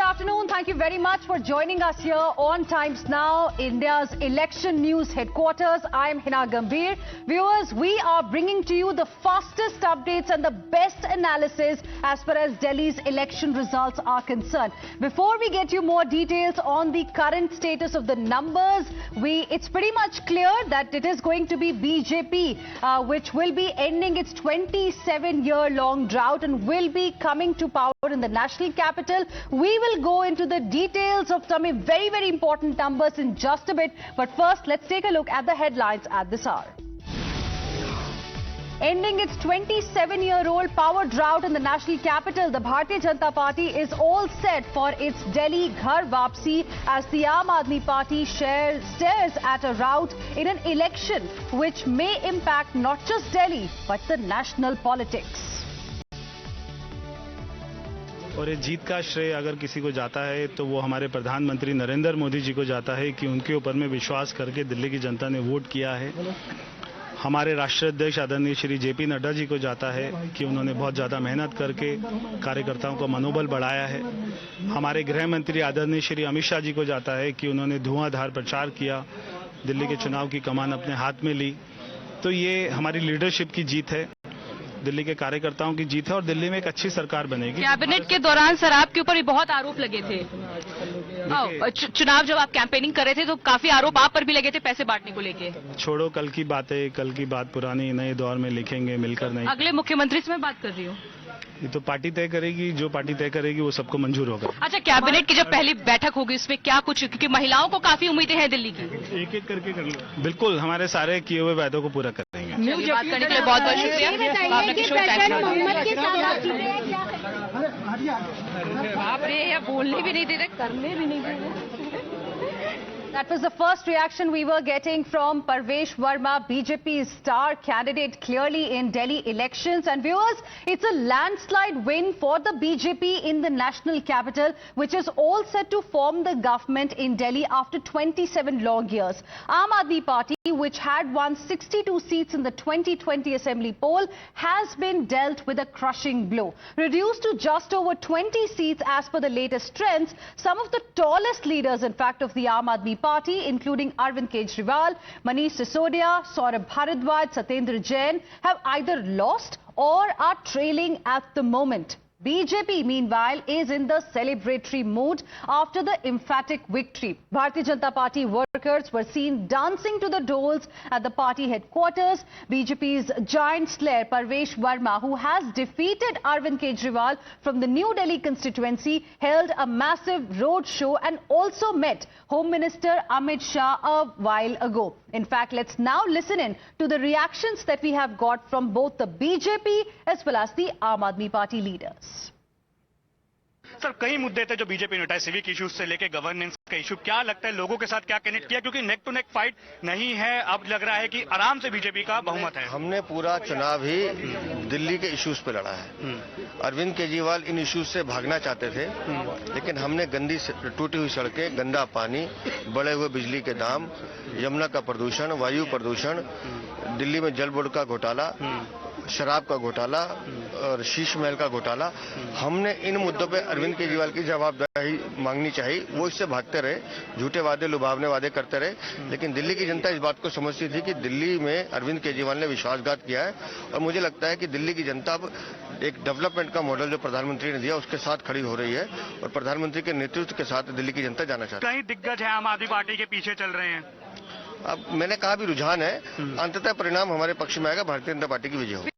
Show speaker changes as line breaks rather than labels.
afternoon. Thank you very much for joining us here on Times Now, India's election news headquarters. I am Hina Gambhir. Viewers, we are bringing to you the fastest updates and the best analysis as far as Delhi's election results are concerned. Before we get you more details on the current status of the numbers, it's pretty much clear that it is going to be BJP which will be ending its 27-year-long drought and will be coming to power in the national capital. We will go into the details of some very, very important numbers in just a bit. But first, let's take a look at the headlines at this hour. Ending its 27-year-old power drought in the national capital, the Bharatiya Janata Party is all set for its Delhi Ghar Vapsi as the Aam Aadmi Party stares at a rout in an election which may impact not just Delhi but the national politics.
और ये जीत का श्रेय अगर किसी को जाता है तो वो हमारे प्रधानमंत्री नरेंद्र मोदी जी को जाता है कि उनके ऊपर में विश्वास करके दिल्ली की जनता ने वोट किया है। हमारे राष्ट्रीय अध्यक्ष आदरणीय श्री जेपी नड्डा जी को जाता है कि उन्होंने बहुत ज़्यादा मेहनत करके कार्यकर्ताओं का मनोबल बढ़ाया है। हमारे गृह मंत्री आदरणीय श्री अमित शाह जी को जाता है कि उन्होंने धुआंधार प्रचार किया, दिल्ली के चुनाव की कमान अपने हाथ में ली। तो ये हमारी लीडरशिप की जीत है, दिल्ली के कार्यकर्ताओं की जीत है और दिल्ली में एक अच्छी सरकार बनेगी।
कैबिनेट के दौरान सर आपके ऊपर भी बहुत आरोप लगे थे। चुनाव जब आप कैंपेनिंग कर रहे थे तो काफी आरोप आप पर भी लगे थे पैसे बांटने को लेके।
छोड़ो कल की बातें, कल की बात पुरानी, नए दौर में लिखेंगे मिलकर। नहीं,
अगले मुख्यमंत्री से मैं बात कर रही हूँ।
ये तो पार्टी तय करेगी, जो पार्टी तय करेगी वो सबको मंजूर होगा।
अच्छा, कैबिनेट की जब पहली बैठक होगी उसमें क्या कुछ, क्योंकि महिलाओं को काफी उम्मीदें हैं दिल्ली की।
एक एक करके कर लो। बिल्कुल, हमारे सारे किए हुए वादों को पूरा करेंगे।
बात करने के लिए बहुत बहुत शुक्रिया। बाप रे, या बोलने भी नहीं दे रहे, करने भी नहीं दे रहे।
That was the first reaction we were getting from Parvesh Verma, BJP's star candidate clearly in Delhi elections. And viewers, it's a landslide win for the BJP in the national capital, which is all set to form the government in Delhi after 27 long years. Aam Aadmi Party, which had won 62 seats in the 2020 assembly poll, has been dealt with a crushing blow. Reduced to just over 20 seats as per the latest trends, some of the tallest leaders, in fact, of the Aam Aadmi Party, including Arvind Kejriwal, Manish Sisodia, Saurabh Bharadwaj, Satyendra Jain, have either lost or are trailing at the moment. BJP, meanwhile, is in the celebratory mood after the emphatic victory. Bharatiya Janata Party workers were seen dancing to the doles at the party headquarters. BJP's giant slayer, Parvesh Verma, who has defeated Arvind Kejriwal from the New Delhi constituency, held a massive road show and also met Home Minister Amit Shah a while ago. In fact, let's now listen in to the reactions that we have got from both the BJP as well as the Aam Aadmi Party leaders.
Sir, कई मुद्दे थे जो BJP ने उठाए, civic issues से लेके governance का issue. क्या लगता है लोगों के साथ क्या कनेक्ट किया, क्योंकि नेक टू नेक फाइट नहीं है, अब लग रहा है कि आराम से बीजेपी का बहुमत है।
हमने पूरा चुनाव ही दिल्ली के इश्यूज पे लड़ा है। अरविंद केजरीवाल इन इश्यूज से भागना चाहते थे, लेकिन हमने गंदी टूटी हुई सड़कें, गंदा पानी, बढ़े हुए बिजली के दाम, यमुना का प्रदूषण, वायु प्रदूषण, दिल्ली में जल बोर्ड का घोटाला, शराब का घोटाला और शीश महल का घोटाला, हमने इन मुद्दों पे अरविंद केजरीवाल की जवाबदेही मांगनी चाहिए। वो इससे भागते रहे, झूठे वादे, लुभावने वादे करते रहे, लेकिन दिल्ली की जनता इस बात को समझती थी कि दिल्ली में अरविंद केजरीवाल ने विश्वासघात किया है। और मुझे लगता है कि दिल्ली की जनता अब एक डेवलपमेंट का मॉडल जो प्रधानमंत्री ने दिया उसके साथ खड़ी हो रही है और प्रधानमंत्री के नेतृत्व के साथ दिल्ली की जनता जाना चाहती है।
कई दिग्गज है आम आदमी पार्टी के पीछे चल रहे हैं।
अब मैंने कहा भी रुझान है, अंततः परिणाम हमारे पक्ष में आएगा, भारतीय जनता पार्टी की विजय होगी।